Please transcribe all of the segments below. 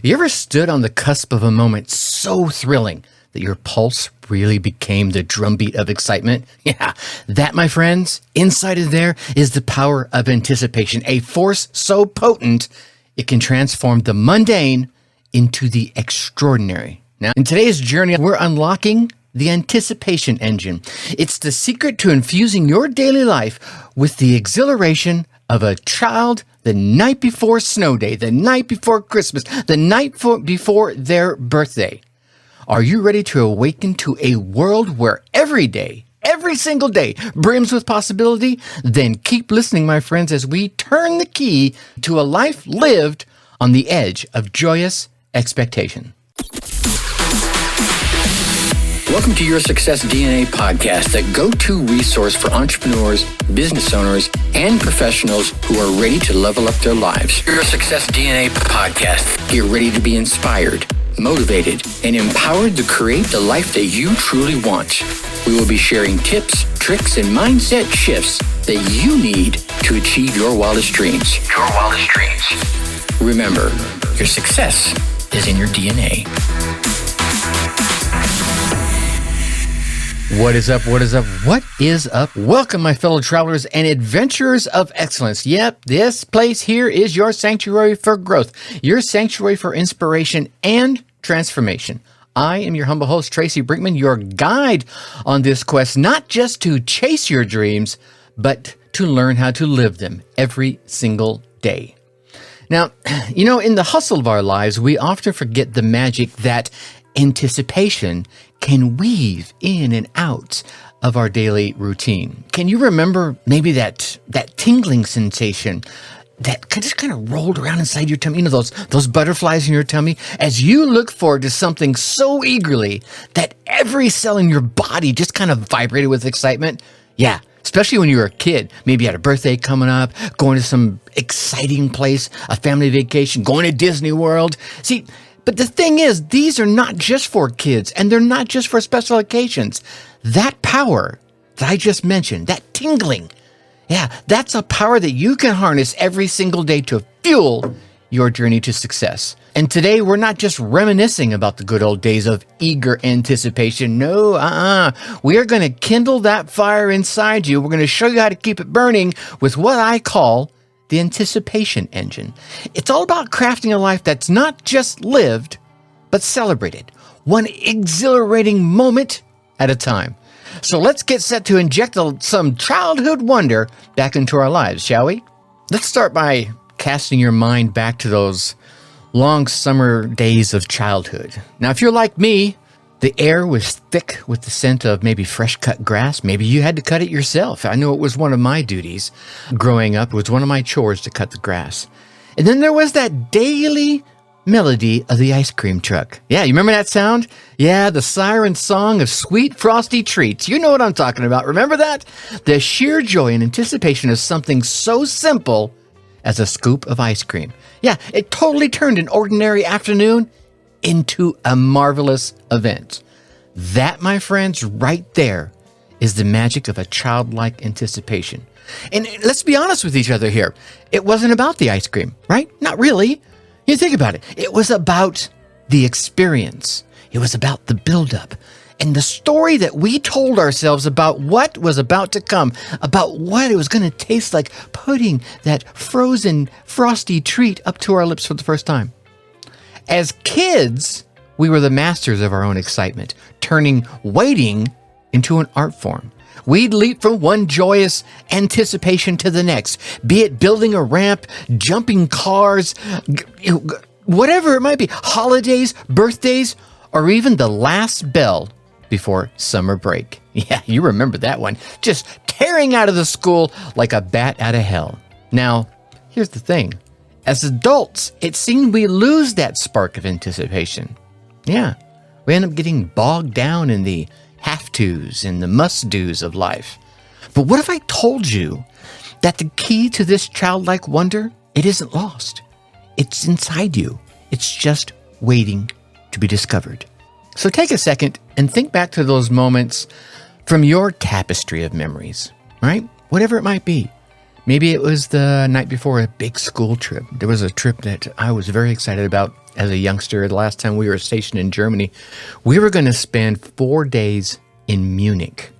You ever stood on the cusp of a moment so thrilling that your pulse really became the drumbeat of excitement? Yeah, that, my friends, inside of there is the power of anticipation, a force so potent it can transform the mundane into the extraordinary. Now, in today's journey, we're unlocking the anticipation engine. It's the secret to infusing your daily life with the exhilaration of a child the night before snow day, the night before Christmas, the night before their birthday. Are you ready to awaken to a world where every day, every single day, brims with possibility? Then keep listening, my friends, as we turn the key to a life lived on the edge of joyous expectation. Welcome to Your Success DNA podcast, the go-to resource for entrepreneurs, business owners, and professionals who are ready to level up their lives. Your Success DNA podcast. Get ready to be inspired, motivated, and empowered to create the life that you truly want. We will be sharing tips, tricks, and mindset shifts that you need to achieve your wildest dreams. Your wildest dreams. Remember, your success is in your DNA. What is up? What is up? What is up? Welcome, my fellow travelers and adventurers of excellence. Yep, this place here is your sanctuary for growth, your sanctuary for inspiration and transformation. I am your humble host, Tracy Brinkman, your guide on this quest, not just to chase your dreams, but to learn how to live them every single day. Now, in the hustle of our lives, we often forget the magic that anticipation can weave in and out of our daily routine. Can you remember maybe that tingling sensation that just kind of rolled around inside your tummy? Those butterflies in your tummy as you look forward to something so eagerly that every cell in your body just kind of vibrated with excitement? Yeah. Especially when you were a kid, maybe you had a birthday coming up, going to some exciting place, a family vacation, going to Disney World. See, but the thing is, these are not just for kids, and they're not just for special occasions. That power that I just mentioned, that tingling, that's a power that you can harness every single day to fuel your journey to success. And today, we're not just reminiscing about the good old days of eager anticipation. No, we are going to kindle that fire inside you. We're going to show you how to keep it burning with what I call the anticipation engine. It's all about crafting a life that's not just lived, but celebrated, one exhilarating moment at a time. So let's get set to inject some childhood wonder back into our lives, shall we? Let's start by casting your mind back to those long summer days of childhood. Now, if you're like me, the air was thick with the scent of maybe fresh cut grass. Maybe you had to cut it yourself. I know it was one of my duties growing up. It was one of my chores to cut the grass. And then there was that daily melody of the ice cream truck. Yeah, you remember that sound? Yeah, the siren song of sweet frosty treats. You know what I'm talking about. Remember that? The sheer joy and anticipation of something so simple as a scoop of ice cream. Yeah, it totally turned an ordinary afternoon into a marvelous event. That, my friends, right there is the magic of a childlike anticipation. And let's be honest with each other here. It wasn't about the ice cream, right? Not really. You think about it. It was about the experience. It was about the buildup and the story that we told ourselves about what was about to come, about what it was going to taste like putting that frozen, frosty treat up to our lips for the first time. As kids, we were the masters of our own excitement, turning waiting into an art form. We'd leap from one joyous anticipation to the next, be it building a ramp, jumping cars, whatever it might be, holidays, birthdays, or even the last bell before summer break. Yeah, you remember that one. Just tearing out of the school like a bat out of hell. Now, here's the thing. As adults, it seemed we lose that spark of anticipation. Yeah, we end up getting bogged down in the have-tos and the must-dos of life. But what if I told you that the key to this childlike wonder, it isn't lost. It's inside you. It's just waiting to be discovered. So take a second and think back to those moments from your tapestry of memories, right? Whatever it might be. Maybe it was the night before a big school trip. There was a trip that I was very excited about as a youngster. The last time we were stationed in Germany, we were going to spend 4 days in Munich.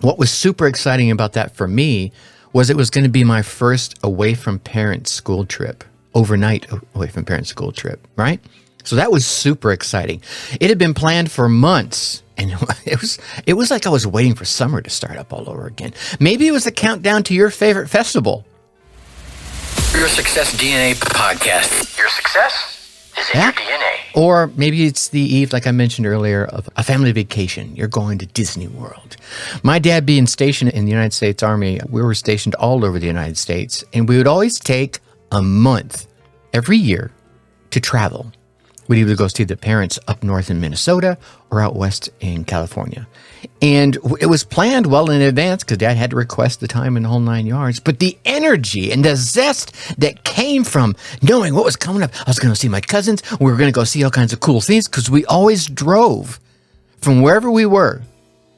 What was super exciting about that for me was it was going to be my first away from parents school trip, overnight away from parents school trip, right? So that was super exciting. It had been planned for months, and it was like I was waiting for summer to start up all over again. Maybe it was the countdown to your favorite festival. Your Success DNA podcast. Your success is in your DNA. Or maybe it's the eve, like I mentioned earlier, of a family vacation. You're going to Disney World. My dad being stationed in the United States Army, we were stationed all over the United States, and we would always take a month every year to travel. We'd either go see the parents up north in Minnesota or out west in California. And it was planned well in advance because Dad had to request the time and the whole 9 yards. But the energy and the zest that came from knowing what was coming up, I was going to see my cousins. We were going to go see all kinds of cool things because we always drove from wherever we were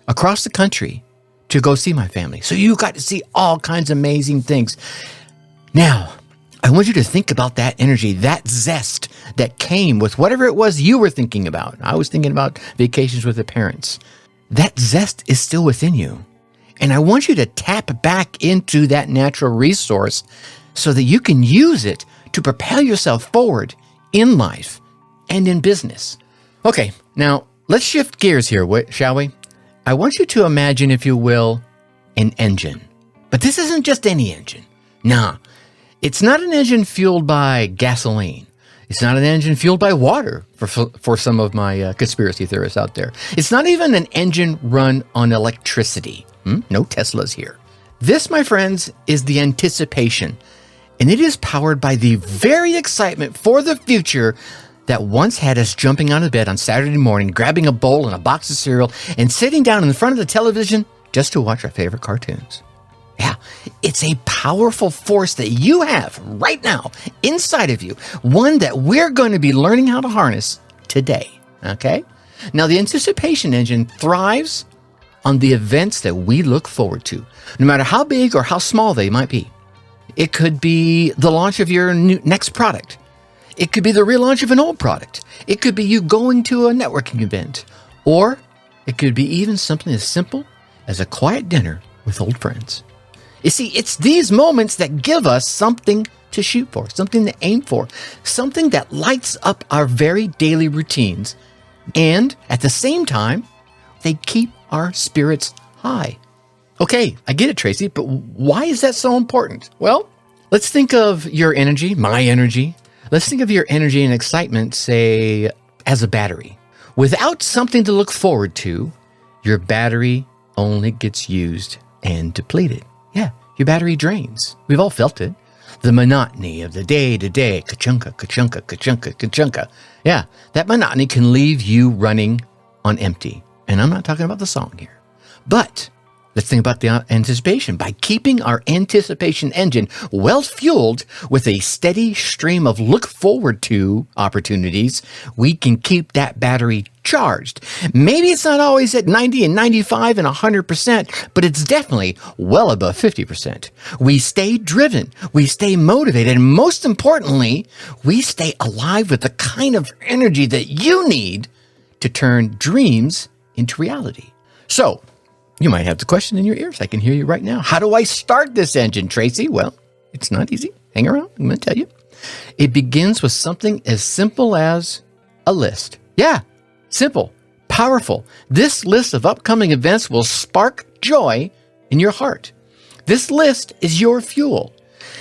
across the country to go see my family. So you got to see all kinds of amazing things. Now, I want you to think about that energy, that zest that came with whatever it was you were thinking about. I was thinking about vacations with the parents. That zest is still within you. And I want you to tap back into that natural resource so that you can use it to propel yourself forward in life and in business. Okay, now let's shift gears here, shall we? I want you to imagine, if you will, an engine. But this isn't just any engine. Nah. It's not an engine fueled by gasoline. It's not an engine fueled by water for some of my conspiracy theorists out there. It's not even an engine run on electricity. No Teslas here. This, my friends, is the anticipation. And it is powered by the very excitement for the future that once had us jumping out of bed on Saturday morning, grabbing a bowl and a box of cereal, and sitting down in front of the television just to watch our favorite cartoons. Yeah, it's a powerful force that you have right now inside of you, one that we're going to be learning how to harness today, okay? Now, the anticipation engine thrives on the events that we look forward to, no matter how big or how small they might be. It could be the launch of your next product. It could be the relaunch of an old product. It could be you going to a networking event. Or it could be even something as simple as a quiet dinner with old friends. You see, it's these moments that give us something to shoot for, something to aim for, something that lights up our very daily routines. And at the same time, they keep our spirits high. Okay, I get it, Tracy, but why is that so important? Well, let's think of your energy, my energy. Let's think of your energy and excitement, say, as a battery. Without something to look forward to, your battery only gets used and depleted. Yeah, your battery drains. We've all felt it. The monotony of the day-to-day, ka-chunka, ka-chunka, ka-chunka, ka-chunka. Yeah, that monotony can leave you running on empty. And I'm not talking about the song here. But let's think about the anticipation. By keeping our anticipation engine well-fueled with a steady stream of look-forward-to opportunities, we can keep that battery charged. Maybe it's not always at 90 and 95 and 100%, but it's definitely well above 50%. We stay driven, we stay motivated, and most importantly, we stay alive with the kind of energy that you need to turn dreams into reality. So, you might have the question in your ears. I can hear you right now. How do I start this engine, Tracy? Well, it's not easy. Hang around. I'm going to tell you. It begins with something as simple as a list. Yeah, simple, powerful. This list of upcoming events will spark joy in your heart. This list is your fuel.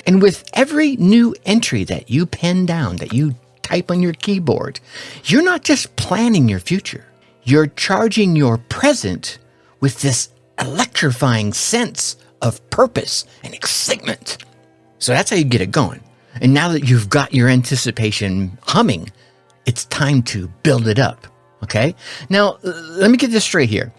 And with every new entry that you pen down, that you type on your keyboard, you're not just planning your future. You're charging your present with this electrifying sense of purpose and excitement. So that's how you get it going. And now that you've got your anticipation humming, it's time to build it up, okay? Now, let me get this straight here.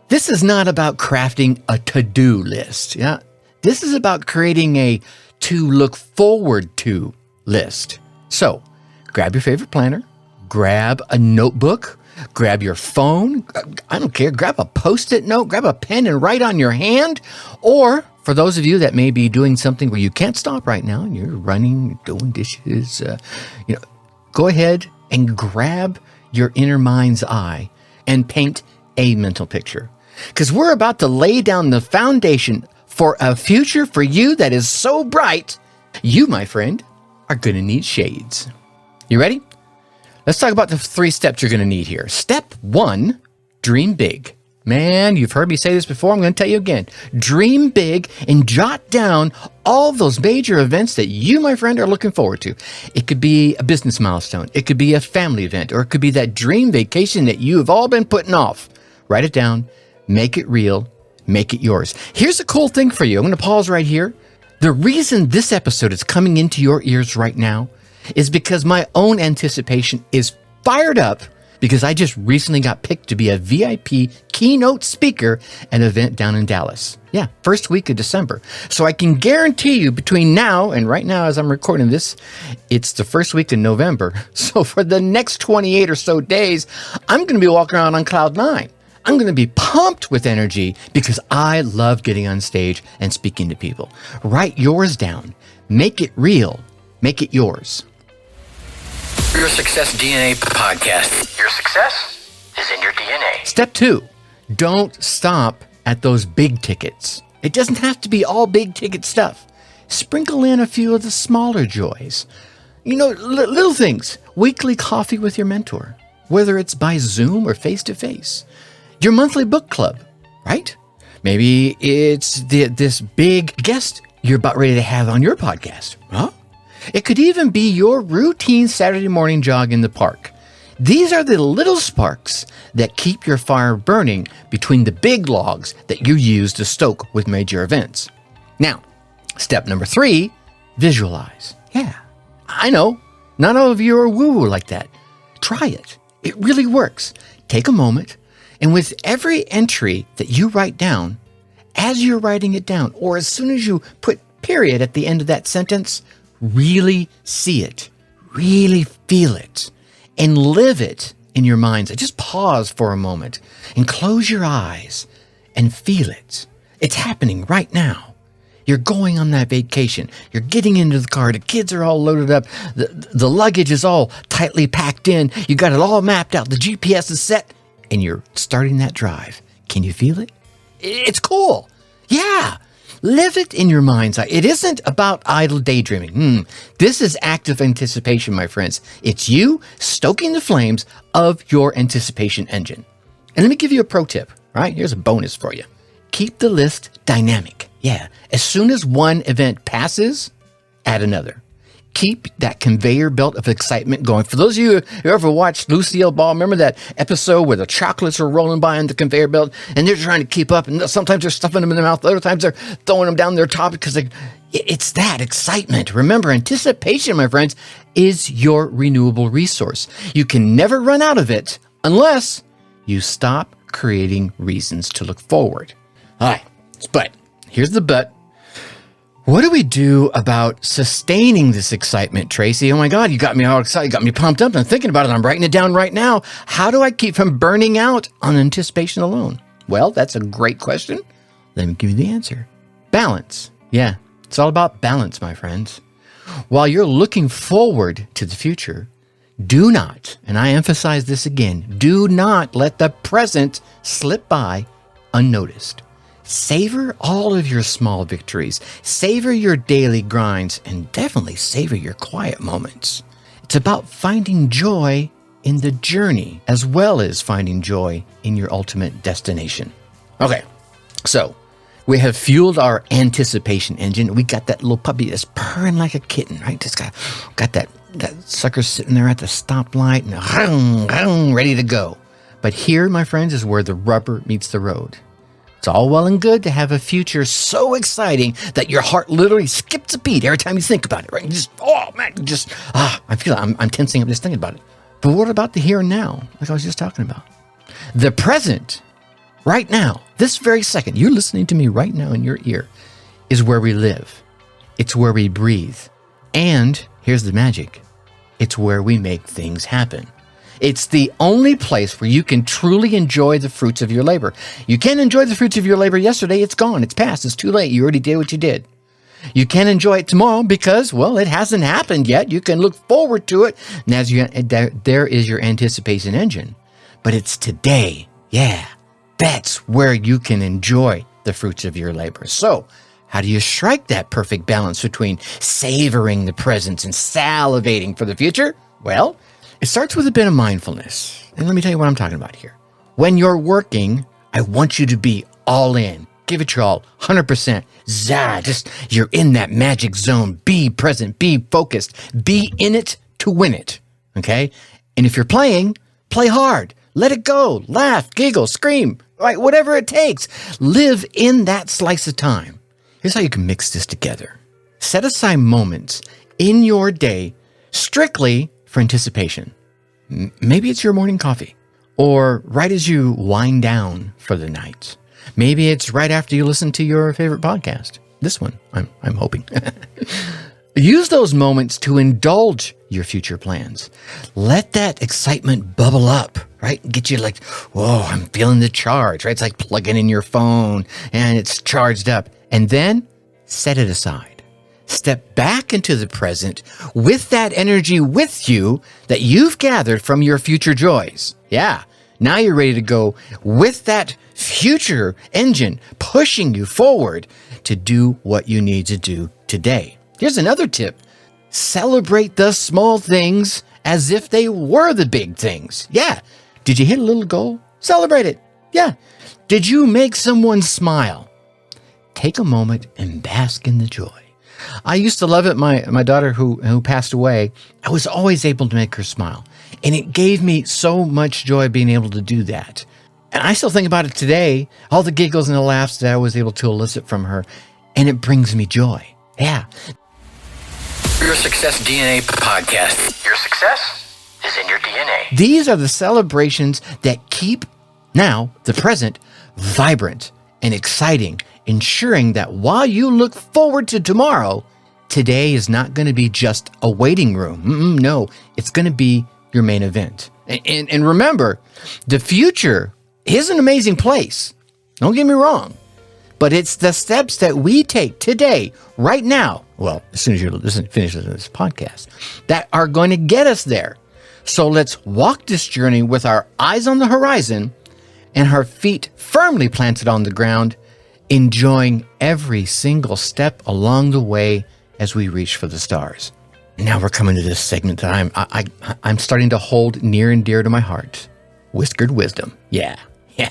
This is not about crafting a to-do list, yeah? This is about creating a to-look-forward-to list. So, grab your favorite planner, grab a notebook, grab your phone, I don't care, grab a Post-it note, grab a pen and write on your hand, or For those of you that may be doing something where you can't stop right now, and you're running, doing dishes, go ahead and grab your inner mind's eye and paint a mental picture. Because we're about to lay down the foundation for a future for you that is so bright, you, my friend, are going to need shades. You ready? Let's talk about the 3 steps you're going to need here. Step 1, dream big. Man, you've heard me say this before. I'm going to tell you again. Dream big and jot down all those major events that you, my friend, are looking forward to. It could be a business milestone. It could be a family event, or it could be that dream vacation that you have all been putting off. Write it down. Make it real. Make it yours. Here's a cool thing for you. I'm going to pause right here. The reason this episode is coming into your ears right now is because my own anticipation is fired up because I just recently got picked to be a VIP keynote speaker at an event down in Dallas. Yeah, first week of December. So I can guarantee you between now and right now as I'm recording this, it's the first week in November. So for the next 28 or so days, I'm going to be walking around on cloud 9. I'm going to be pumped with energy because I love getting on stage and speaking to people. Write yours down. Make it real. Make it yours. Your Success DNA podcast. Your success is in your DNA. Step 2, don't stop at those big tickets. It doesn't have to be all big ticket stuff. Sprinkle in a few of the smaller joys. Little things. Weekly coffee with your mentor, whether it's by Zoom or face-to-face. Your monthly book club, right? Maybe it's this big guest you're about ready to have on your podcast. Huh? It could even be your routine Saturday morning jog in the park. These are the little sparks that keep your fire burning between the big logs that you use to stoke with major events. Now, step number 3, visualize. Yeah, I know, not all of you are woo-woo like that. Try it. It really works. Take a moment, and with every entry that you write down, as you're writing it down, or as soon as you put period at the end of that sentence, really see it, really feel it, and live it in your mind's eye. Just pause for a moment and close your eyes and feel it. It's happening right now. You're going on that vacation. You're getting into the car. The kids are all loaded up. The luggage is all tightly packed in. You got it all mapped out. The GPS is set, and you're starting that drive. Can you feel it? It's cool. Yeah. Live it in your mind's eye. It isn't about idle daydreaming. This is active anticipation, my friends. It's you stoking the flames of your anticipation engine. And let me give you a pro tip, right? Here's a bonus for you. Keep the list dynamic. Yeah. As soon as one event passes, add another. Keep that conveyor belt of excitement going. For those of you who ever watched Lucille Ball, remember that episode where the chocolates are rolling by on the conveyor belt and they're trying to keep up, and sometimes they're stuffing them in their mouth, other times they're throwing them down their top because it's that excitement. Remember, anticipation, my friends, is your renewable resource. You can never run out of it unless you stop creating reasons to look forward. All right, but here's the but. What do we do about sustaining this excitement, Tracy? Oh my God, you got me all excited, you got me pumped up. I'm thinking about it. I'm writing it down right now. How do I keep from burning out on anticipation alone? Well, that's a great question. Let me give you the answer. Balance. Yeah, it's all about balance, my friends. While you're looking forward to the future, do not, and I emphasize this again, do not let the present slip by unnoticed. Savor all of your small victories, savor your daily grinds, and definitely savor your quiet moments. It's about finding joy in the journey as well as finding joy in your ultimate destination. Okay, so we have fueled our anticipation engine. We got that little puppy that's purring like a kitten, right? Just got that sucker sitting there at the stoplight and ready to go. But here, my friends, is where the rubber meets the road. It's all well and good to have a future so exciting that your heart literally skips a beat every time you think about it, right? You just, I'm tensing up just thinking about it. But what about the here and now, like I was just talking about? The present, right now, this very second, you're listening to me right now in your ear, is where we live. It's where we breathe. And here's the magic. It's where we make things happen. It's the only place where you can truly enjoy the fruits of your labor. You can't enjoy the fruits of your labor yesterday. It's gone. It's past. It's too late. You already did what you did. You can't enjoy it tomorrow because, well, it hasn't happened yet. You can look forward to it. And there is your anticipation engine. But it's today. Yeah, that's where you can enjoy the fruits of your labor. So how do you strike that perfect balance between savoring the present and salivating for the future? Well, it starts with a bit of mindfulness. And let me tell you what I'm talking about here. When you're working, I want you to be all in. Give it your all, 100%. Just you're in that magic zone. Be present, be focused, be in it to win it, okay? And if you're playing, play hard. Let it go. Laugh, giggle, scream, right? Whatever it takes. Live in that slice of time. Here's how you can mix this together. Set aside moments in your day strictly for anticipation. Maybe it's your morning coffee, or right as you wind down for the night. Maybe it's right after you listen to your favorite podcast. This one, I'm hoping. Use those moments to indulge your future plans. Let that excitement bubble up, right? Get you like, whoa, I'm feeling the charge, right? It's like plugging in your phone and it's charged up. And then set it aside. Step back into the present with that energy with you that you've gathered from your future joys. Yeah. Now you're ready to go with that future engine pushing you forward to do what you need to do today. Here's another tip. Celebrate the small things as if they were the big things. Yeah. Did you hit a little goal? Celebrate it. Yeah. Did you make someone smile? Take a moment and bask in the joy. I used to love it. My daughter who passed away, I was always able to make her smile. And it gave me so much joy being able to do that. And I still think about it today, all the giggles and the laughs that I was able to elicit from her. And it brings me joy. Yeah. Your Success DNA podcast. Your success is in your DNA. These are the celebrations that keep now the present vibrant and exciting, ensuring that while you look forward to tomorrow, today is not going to be just a waiting room. No, it's going to be your main event. And remember, the future is an amazing place. Don't get me wrong. But it's the steps that we take today, right now, well, as soon as you finish this podcast, that are going to get us there. So let's walk this journey with our eyes on the horizon and our feet firmly planted on the ground, enjoying every single step along the way as we reach for the stars. Now we're coming to this segment that I'm starting to hold near and dear to my heart. Whiskered wisdom. Yeah,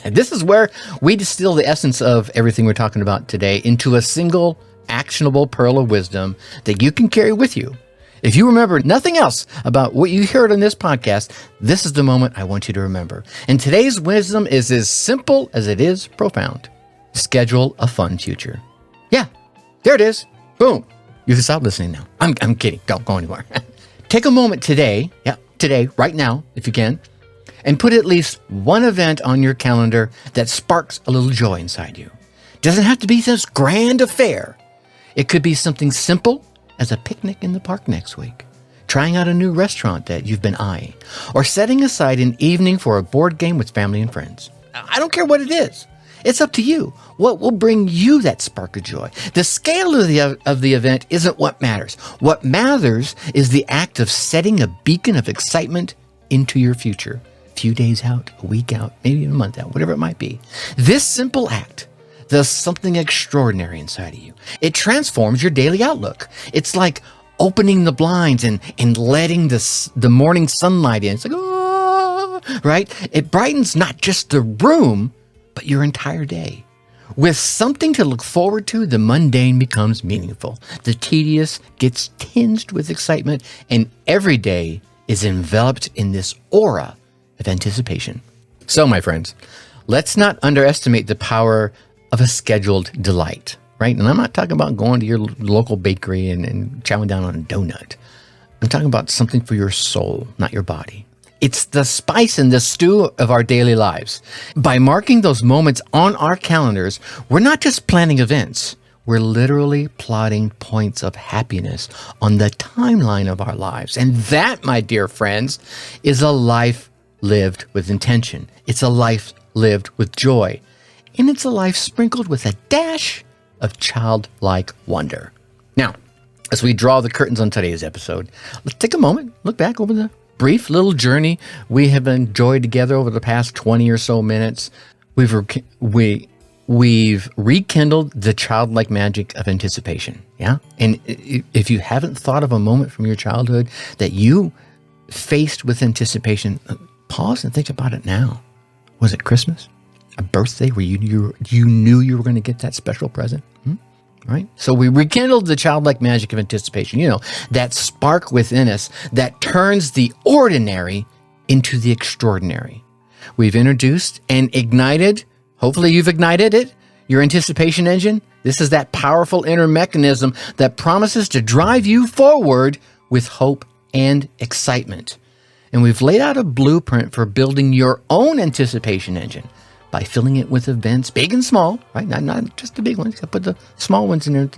this is where we distill the essence of everything we're talking about today into a single actionable pearl of wisdom that you can carry with you. If you remember nothing else about what you heard on this podcast, this is the moment I want you to remember. And today's wisdom is as simple as it is profound. Schedule a fun future. Yeah, there it is. Boom. You can stop listening now. I'm kidding. Don't go anywhere. Take a moment today, right now, if you can, and put at least one event on your calendar that sparks a little joy inside you. Doesn't have to be this grand affair. It could be something simple as a picnic in the park next week, trying out a new restaurant that you've been eyeing, or setting aside an evening for a board game with family and friends. I don't care what it is. It's up to you. What will bring you that spark of joy? The scale of the event isn't what matters. What matters is the act of setting a beacon of excitement into your future. A few days out, a week out, maybe a month out, whatever it might be. This simple act does something extraordinary inside of you. It transforms your daily outlook. It's like opening the blinds and letting the morning sunlight in. It's like, oh, right? It brightens not just the room, but your entire day. With something to look forward to, the mundane becomes meaningful. The tedious gets tinged with excitement, and every day is enveloped in this aura of anticipation. So, my friends, let's not underestimate the power of a scheduled delight, right? And I'm not talking about going to your local bakery and chowing down on a donut. I'm talking about something for your soul, not your body. It's the spice and the stew of our daily lives. By marking those moments on our calendars, we're not just planning events. We're literally plotting points of happiness on the timeline of our lives. And that, my dear friends, is a life lived with intention. It's a life lived with joy. And it's a life sprinkled with a dash of childlike wonder. Now, as we draw the curtains on today's episode, let's take a moment, look back over the brief little journey we have enjoyed together over the past 20 or so minutes. We've rekindled the childlike magic of anticipation. Yeah. And if you haven't thought of a moment from your childhood that you faced with anticipation, pause and think about it now. Was it Christmas? A birthday where you knew you were going to get that special present? Right? So we rekindled the childlike magic of anticipation. You know, that spark within us that turns the ordinary into the extraordinary. We've introduced and ignited, hopefully you've ignited it, your anticipation engine. This is that powerful inner mechanism that promises to drive you forward with hope and excitement. And we've laid out a blueprint for building your own anticipation engine by filling it with events, big and small, right? Not just the big ones. I put the small ones in there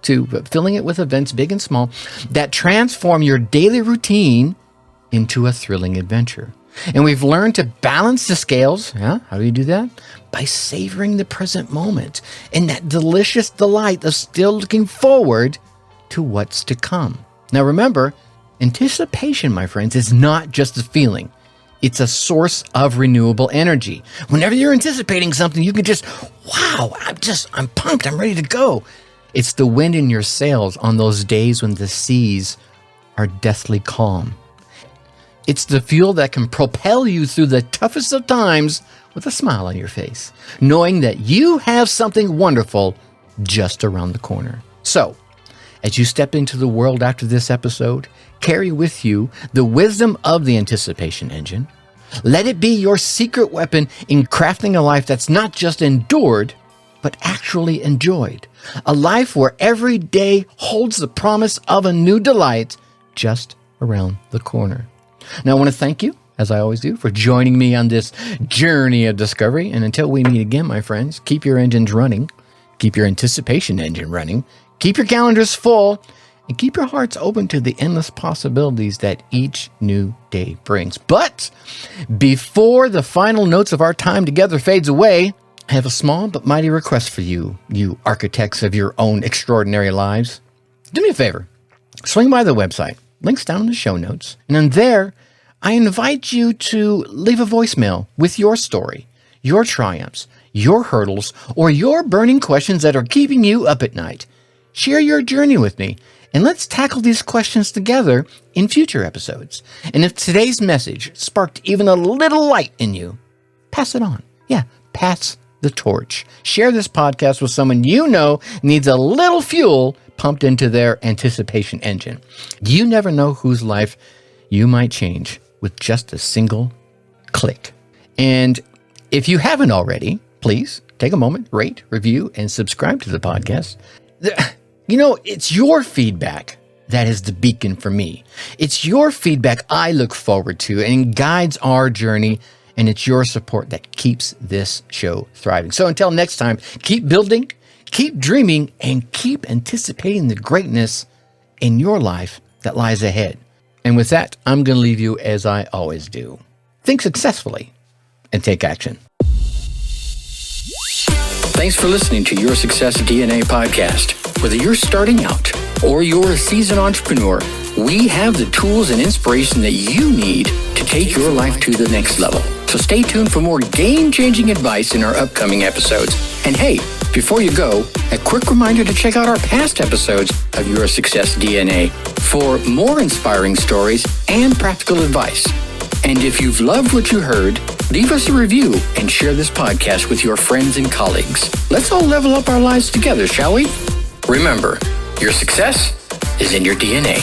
too, but filling it with events, big and small, that transform your daily routine into a thrilling adventure. And we've learned to balance the scales. Yeah? How do you do that? By savoring the present moment and that delicious delight of still looking forward to what's to come. Now remember, anticipation, my friends, is not just a feeling. It's a source of renewable energy. Whenever you're anticipating something, you can just, wow, I'm pumped, I'm ready to go. It's the wind in your sails on those days when the seas are deathly calm. It's the fuel that can propel you through the toughest of times with a smile on your face, knowing that you have something wonderful just around the corner. So, as you step into the world after this episode, carry with you the wisdom of the anticipation engine. Let it be your secret weapon in crafting a life that's not just endured, but actually enjoyed. A life where every day holds the promise of a new delight just around the corner. Now, I want to thank you, as I always do, for joining me on this journey of discovery. And until we meet again, my friends, keep your engines running, keep your anticipation engine running, keep your calendars full, and keep your hearts open to the endless possibilities that each new day brings. But before the final notes of our time together fades away, I have a small but mighty request for you, you architects of your own extraordinary lives. Do me a favor. Swing by the website. Links down in the show notes. And in there, I invite you to leave a voicemail with your story, your triumphs, your hurdles, or your burning questions that are keeping you up at night. Share your journey with me, and let's tackle these questions together in future episodes. And if today's message sparked even a little light in you, pass it on. Yeah, pass the torch. Share this podcast with someone you know needs a little fuel pumped into their anticipation engine. You never know whose life you might change with just a single click. And if you haven't already, please take a moment, rate, review, and subscribe to the podcast. You know, it's your feedback that is the beacon for me. It's your feedback I look forward to and guides our journey, and it's your support that keeps this show thriving. So until next time, keep building, keep dreaming, and keep anticipating the greatness in your life that lies ahead. And with that, I'm going to leave you as I always do. Think successfully and take action. Thanks for listening to Your Success DNA podcast. Whether you're starting out or you're a seasoned entrepreneur, we have the tools and inspiration that you need to take your life to the next level. So stay tuned for more game-changing advice in our upcoming episodes. And hey, before you go, a quick reminder to check out our past episodes of Your Success DNA for more inspiring stories and practical advice. And if you've loved what you heard, leave us a review and share this podcast with your friends and colleagues. Let's all level up our lives together, shall we? Remember, your success is in your DNA.